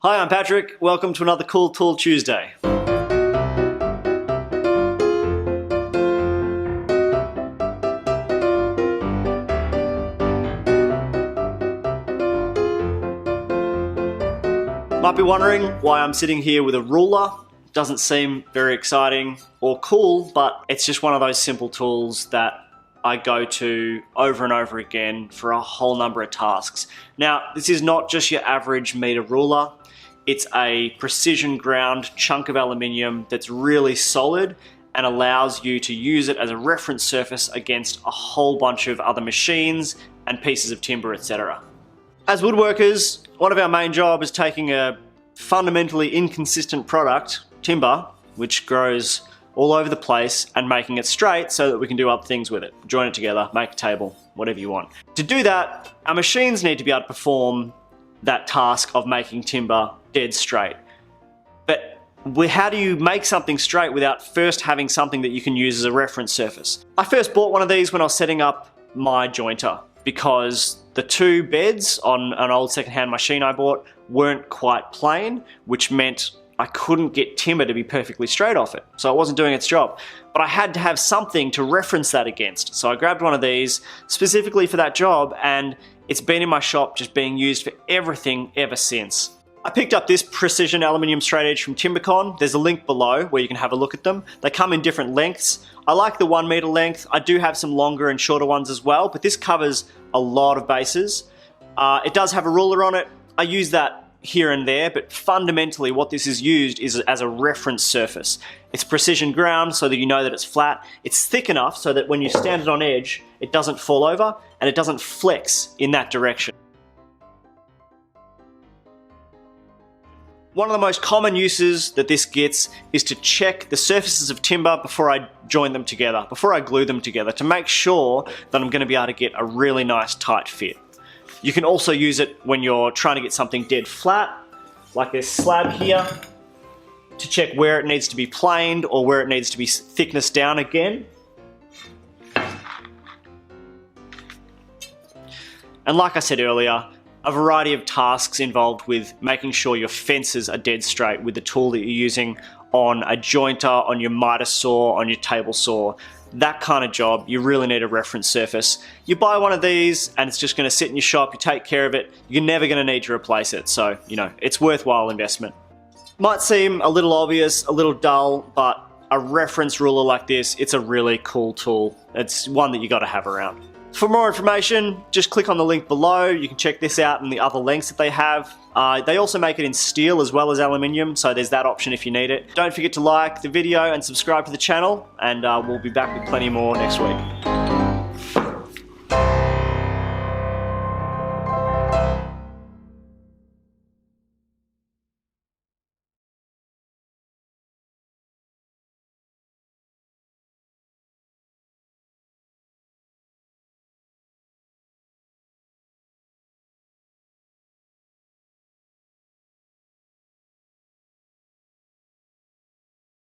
Hi, I'm Patrick. Welcome to another Cool Tool Tuesday. Might be wondering why I'm sitting here with a ruler. Doesn't seem very exciting or cool, but it's just one of those simple tools that I go to over and over again for a whole number of tasks. Now, this is not just your average meter ruler. It's a precision ground chunk of aluminium that's really solid and allows you to use it as a reference surface against a whole bunch of other machines and pieces of timber, etc. As woodworkers, one of our main jobs is taking a fundamentally inconsistent product, timber, which grows all over the place, and making it straight so that we can do other things with it. Join it together, make a table, whatever you want. To do that, our machines need to be able to perform that task of making timber dead straight. But how do you make something straight without first having something that you can use as a reference surface? I first bought one of these when I was setting up my jointer because the two beds on an old secondhand machine I bought weren't quite plain, which meant I couldn't get timber to be perfectly straight off it, so it wasn't doing its job. But I had to have something to reference that against, so I grabbed one of these specifically for that job, and it's been in my shop just being used for everything ever since. I picked up this precision aluminium straight edge from TimberCon. There's a link below where you can have a look at them. They come in different lengths. I like the 1 meter length. I do have some longer and shorter ones as well, but this covers a lot of bases. It does have a ruler on it. I use that here and there, but fundamentally what this is used is as a reference surface. It's precision ground so that you know that it's flat. It's thick enough so that when you stand it on edge, it doesn't fall over and it doesn't flex in that direction. One of the most common uses that this gets is to check the surfaces of timber before I join them together, before I glue them together, to make sure that I'm going to be able to get a really nice tight fit. You can also use it when you're trying to get something dead flat, like this slab here, to check where it needs to be planed or where it needs to be thickness down again. And like I said earlier, a variety of tasks involved with making sure your fences are dead straight with the tool that you're using on a jointer, on your miter saw, on your table saw. That kind of job, you really need a reference surface. You buy one of these and it's just going to sit in your shop, you take care of it, you're never going to need to replace it. So, you know, it's worthwhile investment. Might seem a little obvious, a little dull, but a reference ruler like this, it's a really cool tool. It's one that you got to have around. For more information, just click on the link below. You can check this out and the other lengths that they have. They also make it in steel as well as aluminium, so there's that option if you need it. Don't forget to like the video and subscribe to the channel, and we'll be back with plenty more next week.